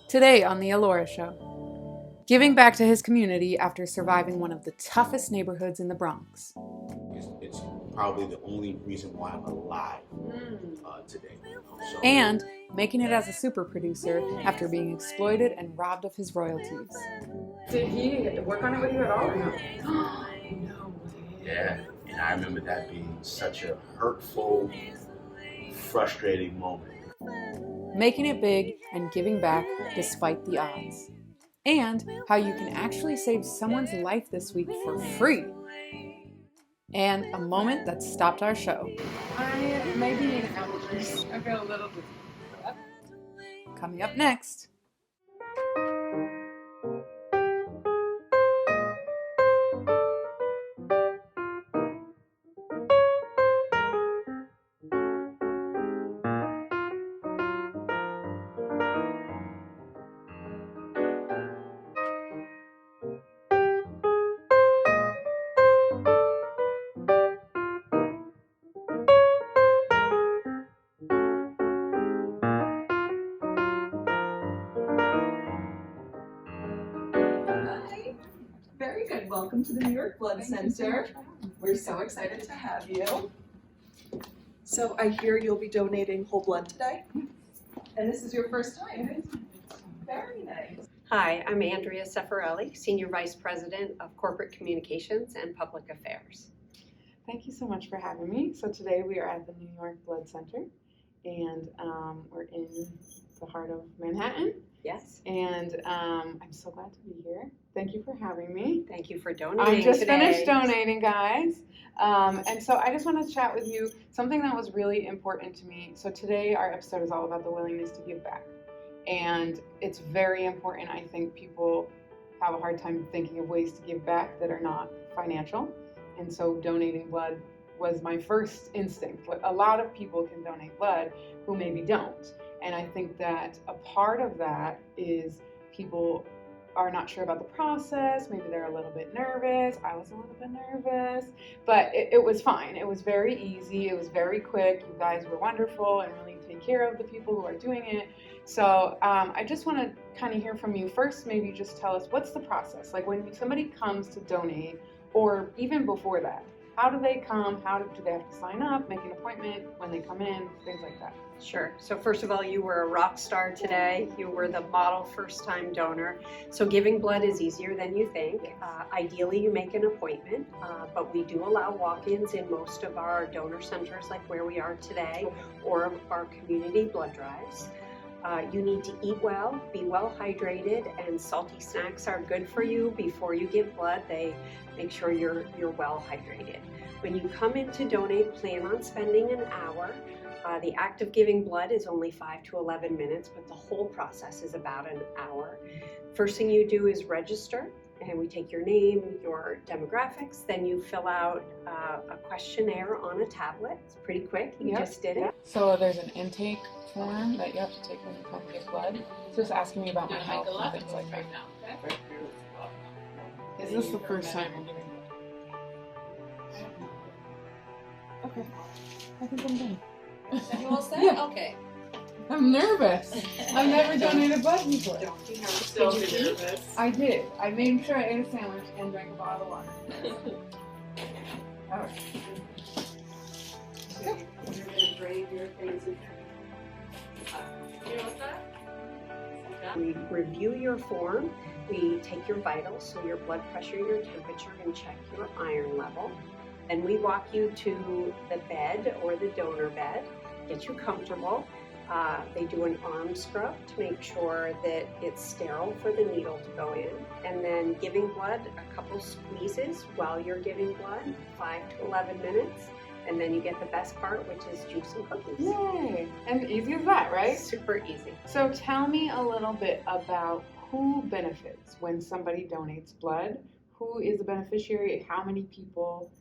Today on The Alaura Show, giving back to his community after surviving one of the toughest neighborhoods in the Bronx. It's probably the only reason why I'm alive today. So, And making it as a super producer after being exploited and robbed of his royalties. Did he work on it with you at all or no? no way. Yeah, and I remember that being such a hurtful, frustrating moment. Making it big and giving back despite the odds. And how you can actually save someone's life this week for free. And a moment that stopped our show. I maybe need allergies. I feel a little dizzy. Coming up next. Very good. Welcome to the New York Blood Center. We're so excited to have you. So I hear you'll be donating whole blood today? And this is your first time? Very nice. Hi, I'm Andrea Cefarelli, Senior Vice President of Corporate Communications and Public Affairs. Thank you so much for having me. So today we are at the New York Blood Center, and we're in the heart of Manhattan. Yes. And I'm so glad to be here. Thank you for having me. Thank you for donating I just today. finished donating, guys. And so I just want to chat with you something that was really important to me. So today our episode is all about the willingness to give back. And it's very important. I think people have a hard time thinking of ways to give back that are not financial. And so donating blood was my first instinct. A lot of people can donate blood who maybe don't. And I think that a part of that is people are not sure about the process. Maybe they're a little bit nervous. I was a little bit nervous, but it was fine. It was very easy. It was very quick. You guys were wonderful and really take care of the people who are doing it. So I just want to kind of hear from you. First, maybe just tell us, what's the process? Like when somebody comes to donate, or even before that, how do they come? How do they have to sign up, make an appointment when they come in, things like that? Sure. So first of all, you were a rock star today. You were the model first-time donor. So giving blood is easier than you think. Ideally, you make an appointment, but we do allow walk-ins in most of our donor centers, like where we are today, or our community blood drives. You need to eat well, be well hydrated, and salty snacks are good for you before you give blood. They make sure you're well hydrated. When you come in to donate, plan on spending an hour. The act of giving blood is only 5 to 11 minutes, but the whole process is about an hour. First thing you do is register, and we take your name, your demographics, then you fill out a questionnaire on a tablet. It's pretty quick, you just did it. So there's an intake form that you have to take when you come to give blood. It's just asking me about my health and things like that. Is this the first time I'm giving blood? Okay, I think I'm done. You all set? Yeah. Okay. I'm nervous. I've never donated blood before. Don't you have to still be nervous? I did. I made sure I ate a sandwich and drank a bottle of water. All right. You're gonna drain your things and you know what's that? We review your form, we take your vitals, so your blood pressure, your temperature, and check your iron level. Then we walk you to the bed or the donor bed, get you comfortable. They do an arm scrub to make sure that it's sterile for the needle to go in. And then giving blood, a couple squeezes while you're giving blood, 5 to 11 minutes. And then you get the best part, which is juice and cookies. Yay! And easy as that, right? Super easy. So tell me a little bit about who benefits when somebody donates blood. Who is the beneficiary? How many people?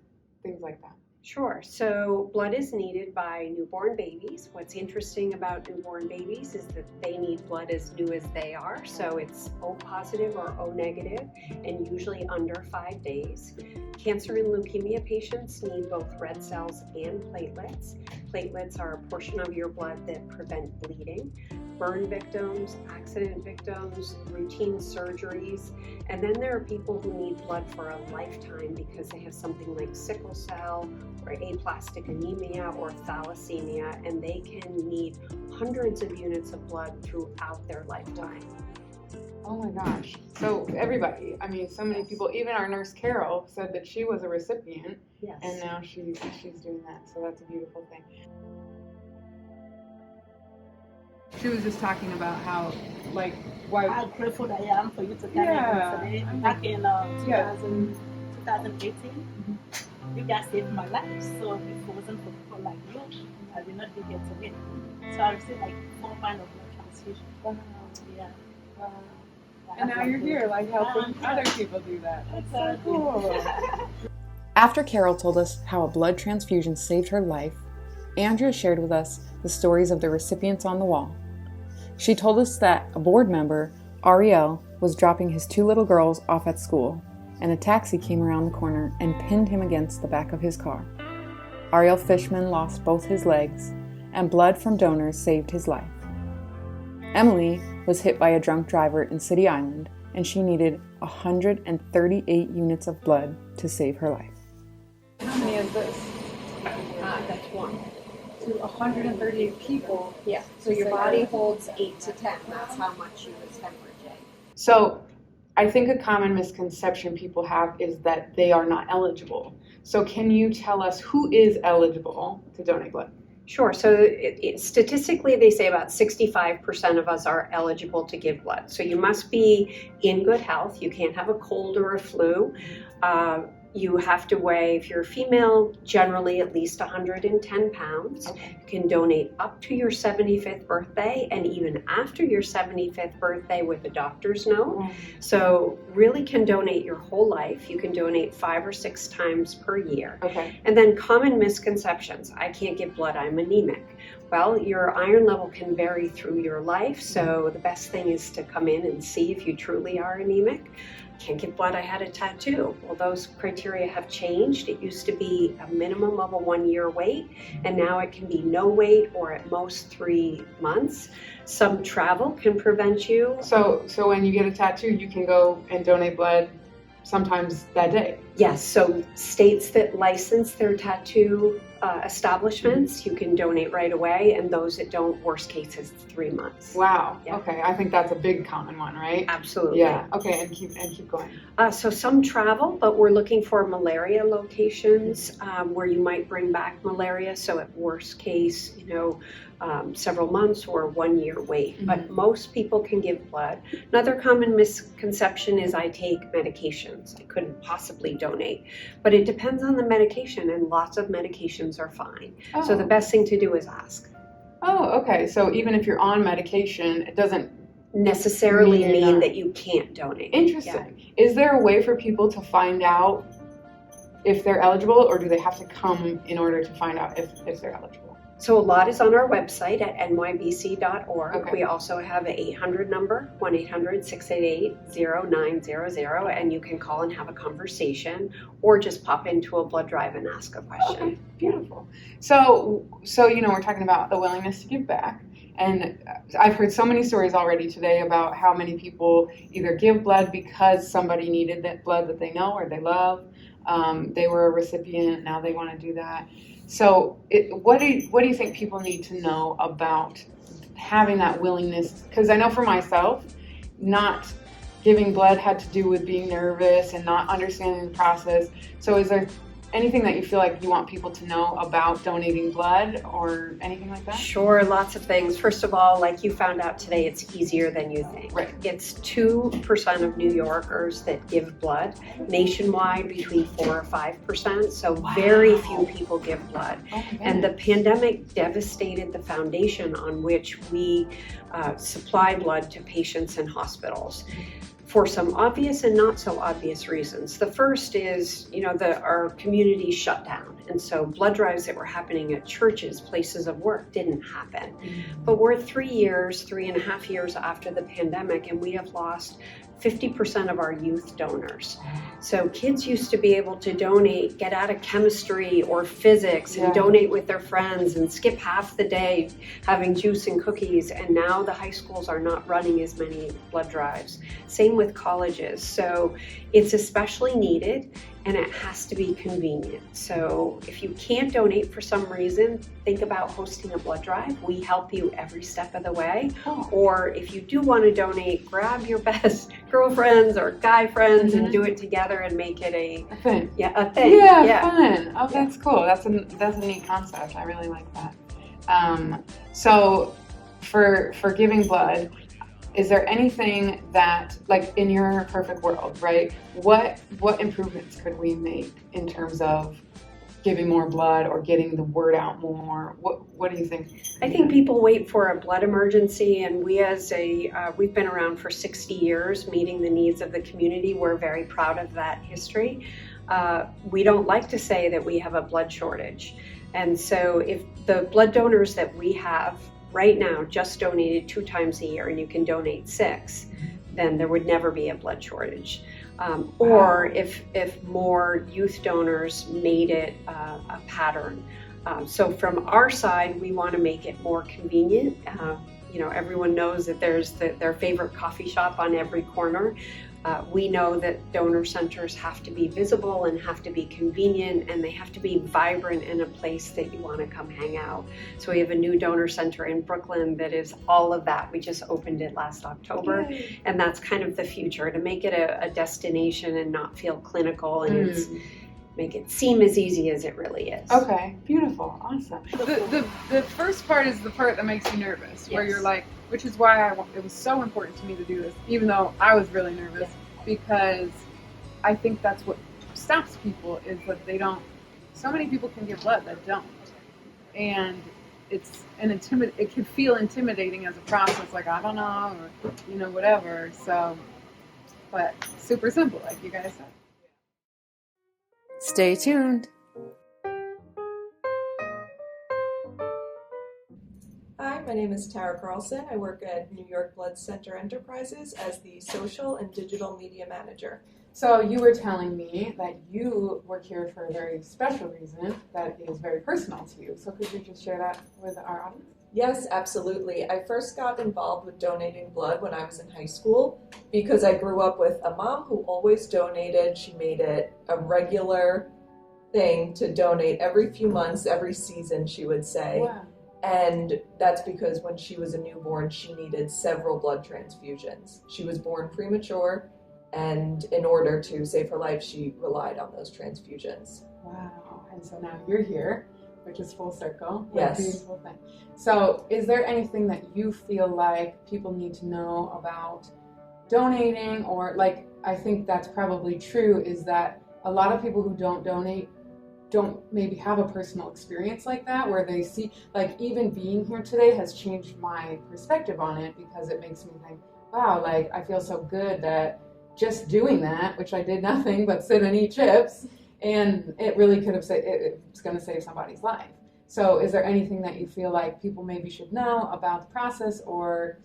Things like that. Sure. So blood is needed by newborn babies. What's interesting about newborn babies is that they need blood as new as they are. So it's O positive or O negative, and usually under 5 days. Cancer and leukemia patients need both red cells and platelets. Platelets are a portion of your blood that prevent bleeding. burn victims, accident victims, routine surgeries, and then there are people who need blood for a lifetime because they have something like sickle cell or aplastic anemia or thalassemia, and they can need hundreds of units of blood throughout their lifetime. Oh my gosh. So everybody, I mean, so many people, even our nurse Carol said that she was a recipient, Yes. and now she's doing that. So that's a beautiful thing. She was just talking about how, like, why. How grateful I am for you to carry Yeah. on today. Back in 2018, you guys saved my life. So if it wasn't for people like you, I would not be here today. So I received like 4 pounds of blood transfusion. Yeah. And now you're here, like, helping other people do that. That's so cool. After Carol told us how a blood transfusion saved her life, Andrea shared with us the stories of the recipients on the wall. She told us that a board member, Ariel, was dropping his 2 little girls off at school, and a taxi came around the corner and pinned him against the back of his car. Ariel Fishman lost both his legs, and blood from donors saved his life. Emily was hit by a drunk driver in City Island, and she needed 138 units of blood to save her life. How many is this? That's one. To 138 people. Yeah. So your body holds 8 to 10. That's how much you was hemorrhaging. So I think a common misconception people have is that they are not eligible. So can you tell us who is eligible to donate blood? Sure. So statistically, they say about 65% of us are eligible to give blood. So you must be in good health. You can't have a cold or a flu. You have to weigh, if you're a female, generally at least 110 pounds. Okay. You can donate up to your 75th birthday and even after your 75th birthday with a doctor's note. So really can donate your whole life. You can donate 5 or 6 times per year. Okay. And then common misconceptions. I can't give blood, I'm anemic. Well, your iron level can vary through your life, so the best thing is to come in and see if you truly are anemic. Can't give blood, I had a tattoo. Well, those criteria have changed. It used to be a minimum of a 1-year wait, and now it can be no wait or at most 3 months. Some travel can prevent you. So when you get a tattoo, you can go and donate blood sometimes that day. Yes, so states that license their tattoo establishments, you can donate right away, and those that don't, worst case is 3 months. Wow. Yeah. Okay. I think that's a big common one, right? Absolutely. Yeah. Okay. And keep going. So some travel, but we're looking for malaria locations where you might bring back malaria. So at worst case, several months or 1 year wait. But most people can give blood. Another common misconception is I take medications. I couldn't possibly donate. But it depends on the medication, and lots of medications are fine. Oh. So the best thing to do is ask. Oh, okay. So even if you're on medication, it doesn't Necessarily Mean you're mean not. that you can't donate. Interesting. Is there a way for people to find out if they're eligible, or do they have to come in order to find out if they're eligible? So a lot is on our website at nybc.org. Okay. We also have an 800 number, 1-800-688-0900, and you can call and have a conversation or just pop into a blood drive and ask a question. Okay, beautiful. So we're talking about the willingness to give back. And I've heard so many stories already today about how many people either give blood because somebody needed that blood that they know or they love. They were a recipient, now they want to do that. So what do you think people need to know about having that willingness? Because I know for myself, not giving blood had to do with being nervous and not understanding the process. So is there anything that you feel like you want people to know about donating blood or anything like that? Sure, lots of things. First of all, like you found out today, it's easier than you think. Right. It's 2% of New Yorkers that give blood. Nationwide, between 4 or 5%. So very few people give blood. Oh my And the goodness. pandemic devastated the foundation on which we supply blood to patients in hospitals. for some obvious and not so obvious reasons. The first is, our community shut down. And so blood drives that were happening at churches, places of work, didn't happen. But we're 3.5 years after the pandemic, and we have lost 50% of our youth donors. So kids used to be able to donate, get out of chemistry or physics and donate with their friends and skip half the day having juice and cookies. And now the high schools are not running as many blood drives. Same with colleges. So it's especially needed, and it has to be convenient. So if you can't donate for some reason, think about hosting a blood drive. We help you every step of the way. Or if you do want to donate, grab your best girlfriends or guy friends and do it together and make it a thing. Yeah, a thing. Yeah, fun. Oh, that's cool. That's a neat concept. I really like that. So for giving blood, is there anything that, like, in your perfect world, right? What improvements could we make in terms of giving more blood or getting the word out more? What do you think? I think people wait for a blood emergency, and we we've been around for 60 years meeting the needs of the community. We're very proud of that history. We don't like to say that we have a blood shortage. And so if the blood donors that we have right now just donated 2 times a year, and you can donate 6, then there would never be a blood shortage. Or if more youth donors made it a pattern. So from our side, we want to make it more convenient. Everyone knows that there's their favorite coffee shop on every corner. We know that donor centers have to be visible and have to be convenient, and they have to be vibrant in a place that you want to come hang out. So we have a new donor center in Brooklyn that is all of that. We just opened it last October. Yay. And that's kind of the future, to make it a destination and not feel clinical, and make it seem as easy as it really is. Okay, beautiful, awesome. The first part is the part that makes you nervous, where you're like, which is why it was so important to me to do this, even though I was really nervous, because I think that's what stops people, is that they don't, so many people can give blood that don't. And it can feel intimidating as a process, like, I don't know, or, whatever. So, but super simple, like you guys said. Stay tuned. Hi, my name is Tara Carlson. I work at New York Blood Center Enterprises as the Social and Digital Media Manager. So you were telling me that you work here for a very special reason that is very personal to you. So could you just share that with our audience? Yes, absolutely. I first got involved with donating blood when I was in high school because I grew up with a mom who always donated. She made it a regular thing to donate every few months, every season, she would say. Wow. And that's because when she was a newborn, she needed several blood transfusions. She was born premature, and in order to save her life, she relied on those transfusions. Wow. And so now you're here, which is full circle. What Yes. a beautiful thing. So is there anything that you feel like people need to know about donating? Or, like, I think that's probably true, is that a lot of people who don't donate don't maybe have a personal experience like that, where they see, like, even being here today has changed my perspective on it, because it makes me think, wow, like, I feel so good that just doing that, which I did nothing but sit and eat chips, and it really could have it's going to save somebody's life. So is there anything that you feel like people maybe should know about the process, or,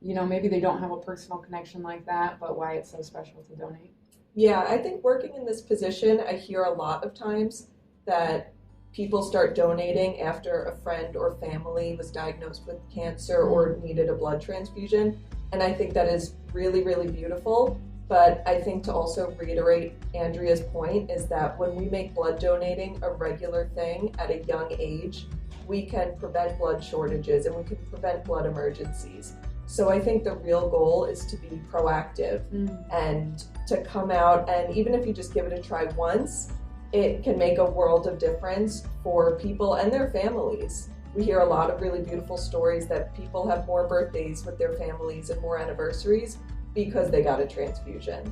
maybe they don't have a personal connection like that, but why it's so special to donate? Yeah, I think working in this position, I hear a lot of times that people start donating after a friend or family was diagnosed with cancer or needed a blood transfusion. And I think that is really, really beautiful. But I think to also reiterate Andrea's point is that when we make blood donating a regular thing at a young age, we can prevent blood shortages and we can prevent blood emergencies. So I think the real goal is to be proactive and to come out, and even if you just give it a try once, it can make a world of difference for people and their families. We hear a lot of really beautiful stories that people have more birthdays with their families and more anniversaries because they got a transfusion.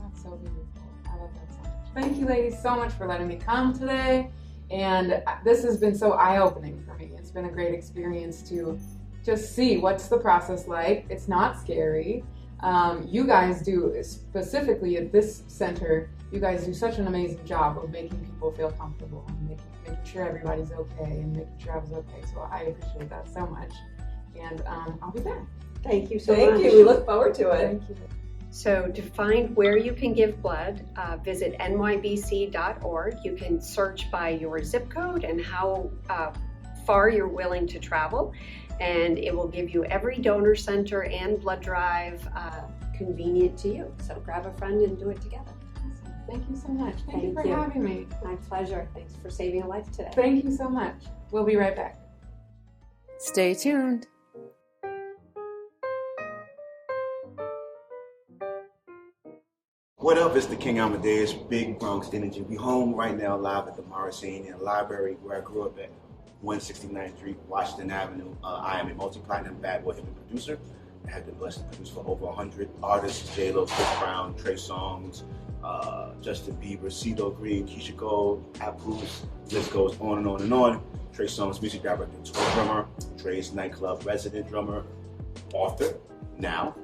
That's so beautiful. I love that so much. Thank you, ladies, so much for letting me come today. And this has been so eye-opening for me. It's been a great experience to just see what's the process like. It's not scary. You guys do, specifically at this center, you guys do such an amazing job of making people feel comfortable and making sure everybody's okay and making sure I was okay. So I appreciate that so much. And I'll be back. Thank you so much. Thank you. We look forward to it. Thank you. So to find where you can give blood, visit nybc.org. You can search by your zip code and how far you're willing to travel, and it will give you every donor center and blood drive convenient to you. So grab a friend and do it together. Awesome. Thank you so much. Thank you for Thank you. having me. My pleasure. Thanks for saving a life today. Thank you so much. We'll be right back. Stay tuned. What up? It's the King Amadeus, Big Bronx Energy. We home right now live at the Morrisanian Library where I grew up at 169th Street, Washington Avenue. I am a multi-platinum bad boy hip-hop producer. I have been blessed to produce for over 100 artists: J-Lo, Chris Brown, Trey Songz, Justin Bieber, CeeLo Green, Keisha Cole, Papoose. List goes on and on and on. Trey Songz, music director, tour drummer, Dre's nightclub resident drummer, author, now.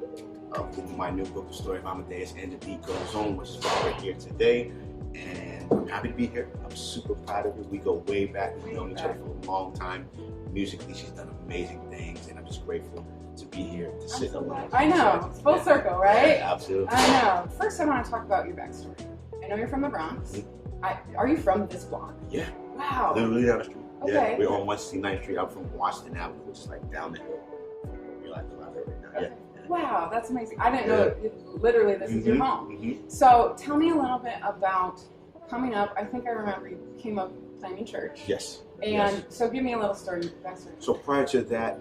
My new book, The Story of Amadeus and the Beat Goes On, which is why we're here today. And I'm happy to be here. I'm super proud of it. We go way back. We've known each other for a long time. Musically, she's done amazing things, and I'm just grateful to be here to sit alone. I know, it's full circle, right? Yeah, absolutely. I know. First, I want to talk about your backstory. I know you're from the Bronx. Are you from this block? Yeah. Wow. Literally down the street. Okay. Yeah, we're on 169th Street. I'm from Washington Avenue, which is like down the hill. You're like the library right now. Yeah. Wow, that's amazing. I didn't know that literally this is your home. Mm-hmm. So tell me a little bit about coming up. I think I remember you came up playing in church. Yes. And yes. so give me a little story, backstory. So prior to that,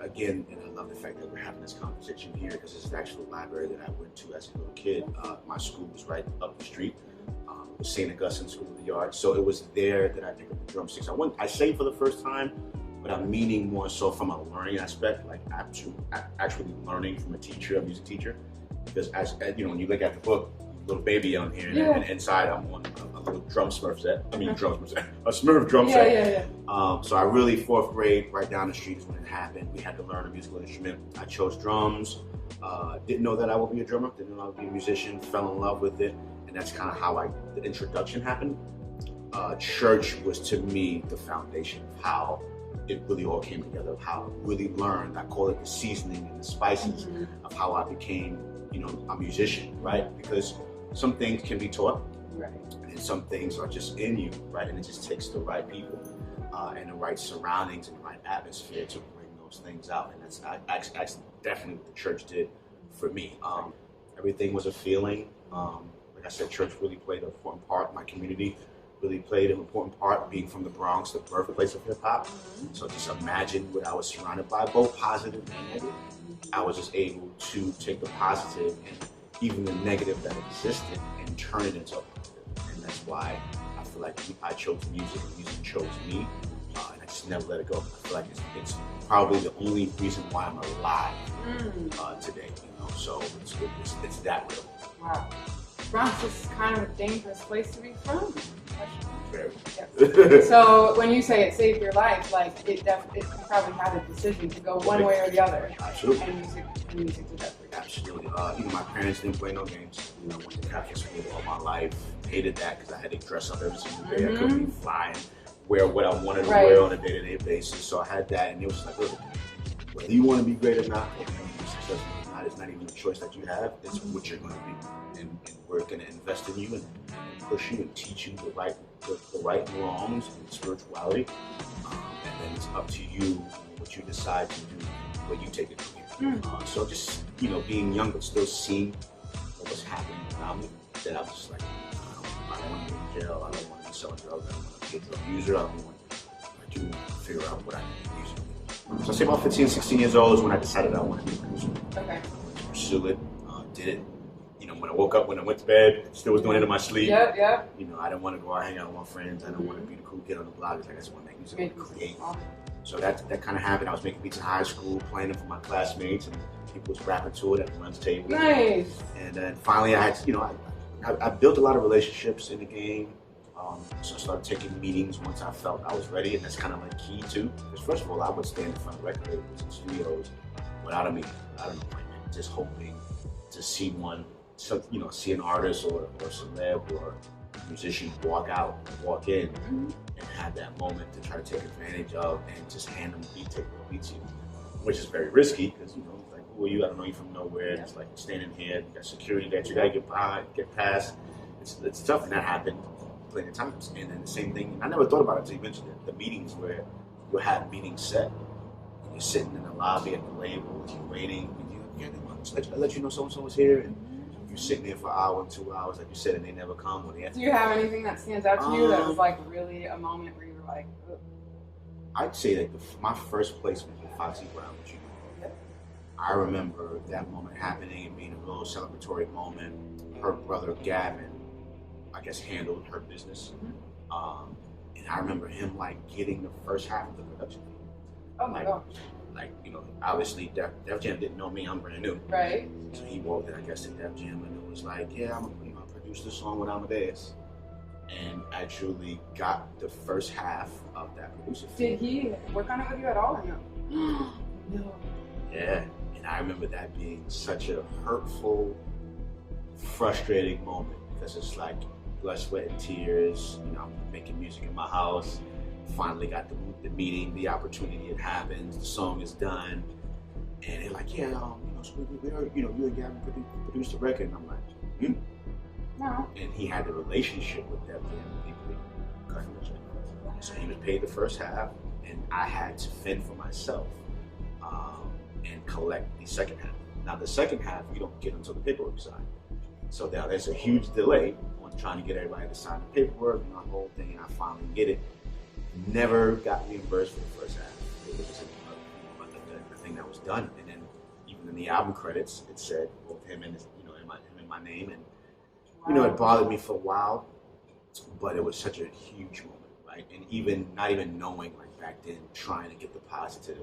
again, and I love the fact that we're having this conversation here because it's the actual library that I went to as a little kid. My school was right up the street. It was St. Augustine School of the Arts. So it was there that I picked up the drumsticks. I sang for the first time, but I'm meaning more so from a learning aspect, like actually learning from a teacher, a music teacher. Because as you know, when you look at the book, little baby on here, and inside I'm on a little drum Smurf set. I mean, drum Smurf set, a Smurf drum set. Yeah. So I really, 4th grade, right down the street is when it happened. We had to learn a musical instrument. I chose drums. Didn't know that I would be a drummer. Didn't know I would be a musician. Fell in love with it, and that's kind of how the introduction happened. Church was to me the foundation of how it really all came together, of how I really learned. I call it the seasoning and the spices of how I became, a musician, right? Because some things can be taught, Right. and some things are just in you, right? And it just takes the right people and the right surroundings and the right atmosphere to bring those things out. And that's definitely what the church did for me. Everything was a feeling. Like I said, church really played an important part. My community really played an important part, being from the Bronx, the birthplace of hip hop. So just imagine what I was surrounded by, both positive and negative. I was just able to take the positive and even the negative that existed and turn it into a positive. And that's why I feel like I chose music and music chose me. And I just never let it go. I feel like it's probably the only reason why I'm alive today. So it's that real. Wow. Bronx is kind of a dangerous place to be from. Very. Yeah. So when you say it saved your life, like it you probably had a decision to go one way or the other. Absolutely. And music did that for you. Absolutely. My parents didn't play no games. I went to Catholic school all my life. Hated that because I had to dress up every single day. I couldn't be flying, wear what I wanted to wear on a day-to-day basis. So I had that, and it was like, look, whether you want to be great or not, or you want to be successful or not, it's not even a choice that you have. It's what you're going to be, and we're going to invest in you and push you and teach you the right and wrongs and spirituality. And then it's up to you what you decide to do, where you take it from here. So just being young but still seeing what was happening around me, that I was just like, I don't want to be in jail. I don't want to be selling drugs. I don't want to be a drug user. I do want to figure out what I need to use. So I say about 15, 16 years old is when I decided I wanted to be a producer. Okay. Pursue it, did it. When I woke up, when I went to bed, still was doing it in my sleep. Yep. I didn't want to go out hang out with my friends. I didn't want to be the cool kid on the block. I just want to make music, I want to create. So that kind of happened. I was making beats in high school, playing them for my classmates, and people was rapping to it at the lunch table. Nice. And then finally, I had, I built a lot of relationships in the game. So I started taking meetings once I felt I was ready, and that's kind of like key too. Because first of all, I would stand in front of record labels and studios without a meeting, without an appointment, just hoping to see see an artist or celeb or musician walk in, and have that moment to try to take advantage of and just hand them the beat, take the beat to you, which is very risky because like, who are you? I don't know you from nowhere. It's like standing here, you got security that you gotta get past. It's tough, and that happened plenty of times. And then the same thing, I never thought about it until you mentioned it, the meetings where you'll have meetings set, and you're sitting in the lobby at the label, and you're waiting, and I'll let you know so-and-so is here, and you're sitting there for an hour and 2 hours, like you said, and they never come. Or they Do you have anything that stands out to you that was like really a moment where you were like, ugh? I'd say that my first placement with Foxy Brown was I remember that moment happening and being a real celebratory moment. Her brother Gavin, I guess, handled her business. And I remember him like getting the first half of the production. Oh my gosh. Like, obviously Def Jam didn't know me, I'm brand new. Right. So he walked in, I guess, to Def Jam and it was like, yeah, I'm gonna produce this song with Amadeus. And I truly got the first half of that producer fee. Did he work on it with you at all or no? No. Yeah. And I remember that being such a hurtful, frustrating moment because it's like blood, sweat, and tears. I'm making music in my house. Finally got the meeting, the opportunity. It happens. The song is done, and they're like, "Yeah, so you and Gavin produced the record." And I'm like, No. And he had a relationship with Def Jam people. So he was paid the first half, and I had to fend for myself. And collect the second half. Now the second half you don't get until the paperwork signed. So now there's a huge delay on trying to get everybody to sign the paperwork and the whole thing, and I finally get it. Never got reimbursed for the first half. It was just a thing that was done. And then even in the album credits, it said both him and him in my name, and it bothered me for a while, but it was such a huge moment, right? And even not even knowing, like back then, trying to get the positives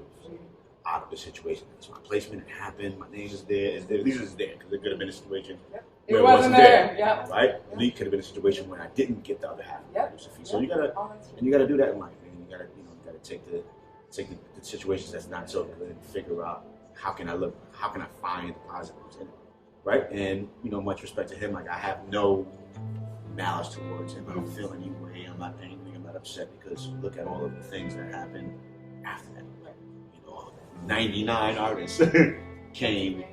out of the situation. It's my placement, it happened, my name is there, at least it's there, because it could have been a situation where it wasn't there. Yep. Right? Yep. It could have been a situation where I didn't get the other half of the producer fee. So you gotta do that in life, and you gotta take the situations that's not so good and figure out how can I find the positives in it, right? And much respect to him, like I have no malice towards him. I don't feel any way. I'm not angry. I'm not upset because look at all of the things that happened after that. 99 artists came,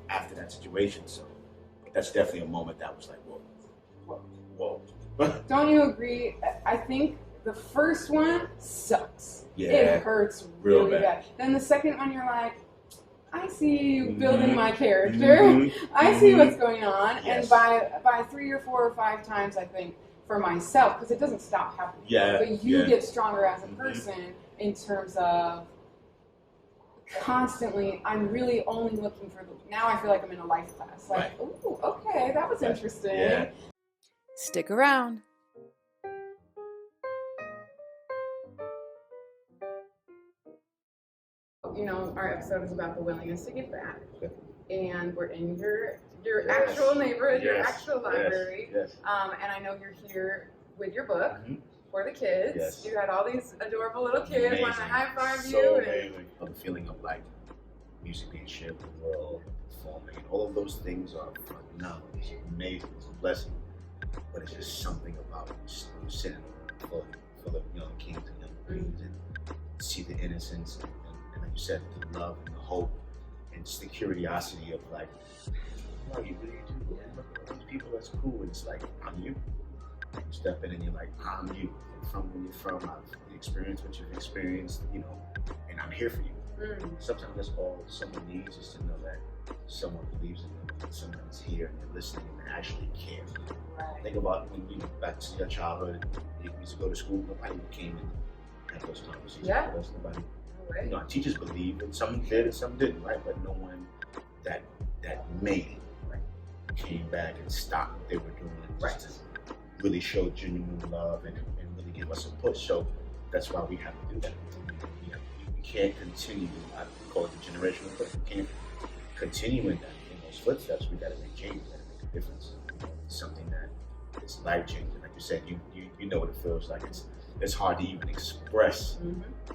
after that situation. So that's definitely a moment that was like, whoa. Don't you agree? I think the first one sucks. Yeah. It hurts really bad. Then the second one, you're like, I see you building my character. I see what's going on. Yes. And by 3 or 4 or 5 times, I think, for myself, because it doesn't stop happening. Yeah. But you get stronger as a person in terms of constantly, I'm really only looking for now I feel like I'm in a life class. Like, ooh, okay, that was interesting. Yeah. Stick around. Our episode is about the willingness to give back. And we're in your actual neighborhood, your actual library. Yes. And I know you're here with your book for the kids. Yes. You had all these adorable little kids wanting to high five you. So amazing. The feeling of like music being shared with the world, performing, and all of those things are phenomenal. It's amazing. It's a blessing. But it's just something about sitting full of young kings and young queens and see the innocence and like you said, the love and the hope and just the curiosity of like, wow, you really do. And look at all these people, that's cool. And it's like, I'm you. You step in and you're like, I'm you. And from where you're from, I've experienced what you've experienced, and I'm here for you. Sometimes that's all someone needs, is to know that someone believes in them, that someone is here and they're listening and they actually care. Right. Think about when you back to your childhood, you used to go to school, nobody came and had those conversations with us. Nobody. Right. Our teachers believed, and some did and some didn't, right? But no one that made it, right, came back and stopped what they were doing, just to really show genuine love and really give us a push. So that's why we have to do that. We can't continue. I call it the generational push. We can't continue in those footsteps. We got to make change. We got to make a difference. Something that is life changing. Like you said, you know what it feels like. It's hard to even express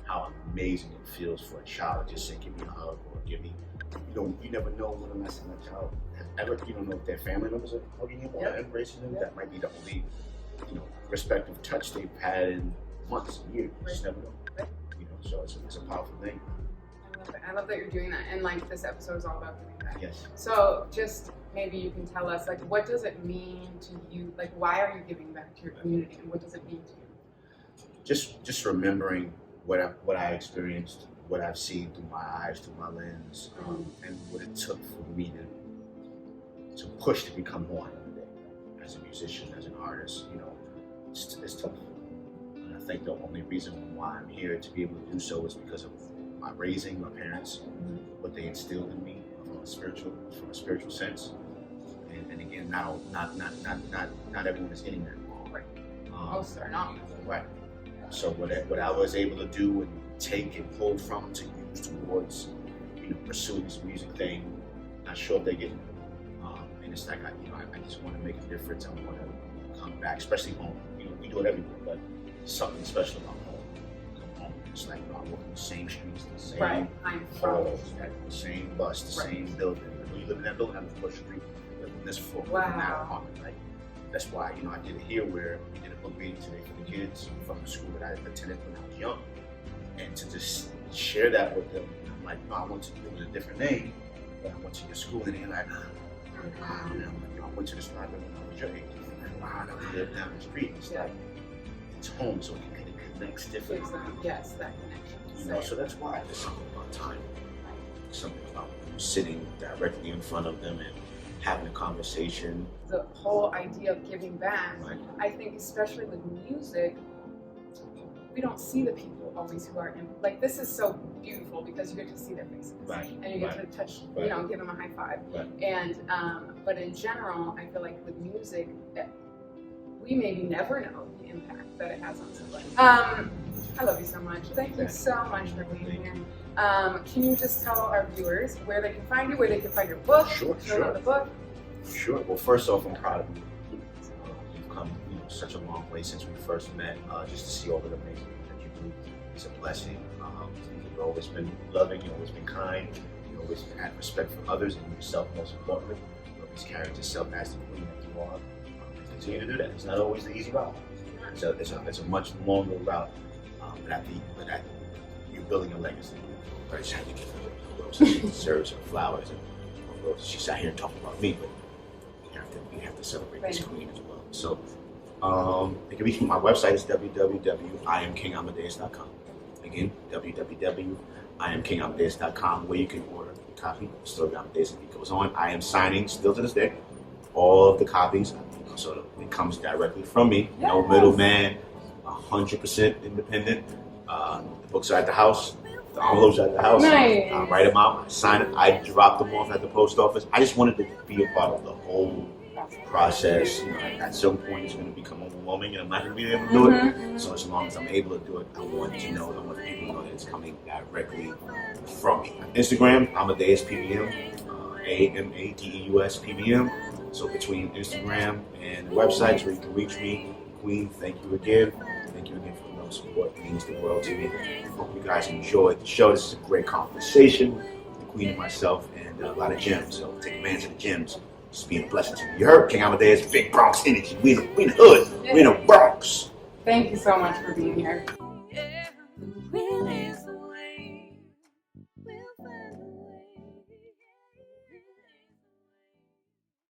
how amazing it feels for a child to just say, give me a hug or give me, you never know when the last time a child has ever, you don't know if their family members are hugging you or embracing them. That might be the only, respective touch they've had in months, years. You just never know. So it's a powerful thing. I love that you're doing that, and like this episode is all about giving back. Yes. So just maybe you can tell us, like, what does it mean to you? Like, why are you giving back to your community, and what does it mean to you? Just remembering what I experienced, what I've seen through my eyes, through my lens, and what it took for me to push to become who I am today. As a musician, as an artist, it's tough. And I think the only reason why I'm here to be able to do so is because of my raising, my parents, what they instilled in me from a spiritual sense. And again, not everyone is getting that. Right. Most are not. Right. So what I was able to do and take and pull from to use towards pursuing this music thing, not sure if they get it. And it's like I just want to make a difference. I want to come back, especially home. We do it everywhere, but something special about home. Come home. It's like I walk in the same streets, the same halls, the same bus, the same building. When you live in that building, I'm across the street. You live in this floor, in that apartment, right? That's why I did it here, where we did a book reading today for the kids from the school that I attended when I was young, and to just share that with them. I'm like, no, I went to it was a different name, but I went to your school, and they're like, I went to this library when I was your age. And wow, I live down the street. It's like it's home, so it connects differently. Yes, that connection. So that's why there's something about time, something about sitting directly in front of them and having a conversation. The whole idea of giving back, I think, especially with music, we don't see the people always who are in. Like, this is so beautiful because you get to see their faces, and you get to touch, give them a high five. And but in general, I feel like with music, we maybe never know the impact that it has on somebody. I love you so much. Thank you so much for being here. Can you just tell our viewers where they can find you, where they can find your book? Sure. The book. Sure. Well, first off, I'm proud of you. You've come, such a long way since we first met. Just to see all of the amazing things that you do is a blessing. You've always been loving. You've always been kind. You've always had respect for others and yourself, most importantly. You always carried yourself as the queen that you are. Continue to do that. It's not always the easy route. It's a much longer route. But you're building a legacy. I just had to give her roses. She deserves her flowers and roses. She sat here and talked about me, but we have to celebrate this queen as well. So it can be my website is www.iamkingamadeus.com. Again, www.iamkingamadeus.com, where you can order a copy of the story of Amadeus as it goes on. I am signing still to this day all of the copies, so it comes directly from me. No middleman, 100% independent. The books are at the house. The envelopes are at the house. Nice. I write them out. I sign it. I drop them off at the post office. I just wanted to be a part of the whole process. At some point, it's going to become overwhelming, and I'm not going to be able to do it. So as long as I'm able to do it, I want people to know that it's coming directly from me. On Instagram, Amadeus PBM, AMADEUS PBM. So between Instagram and websites where you can reach me, Queen, thank you again. Thank you again for the support. It means the world to me. I hope you guys enjoyed the show. This is a great conversation. The Queen and myself, and a lot of gems. So take advantage of the gems. Just being a blessing to you. You heard King Amadeus, big Bronx energy. We in the hood. We in the Bronx. Thank you so much for being here.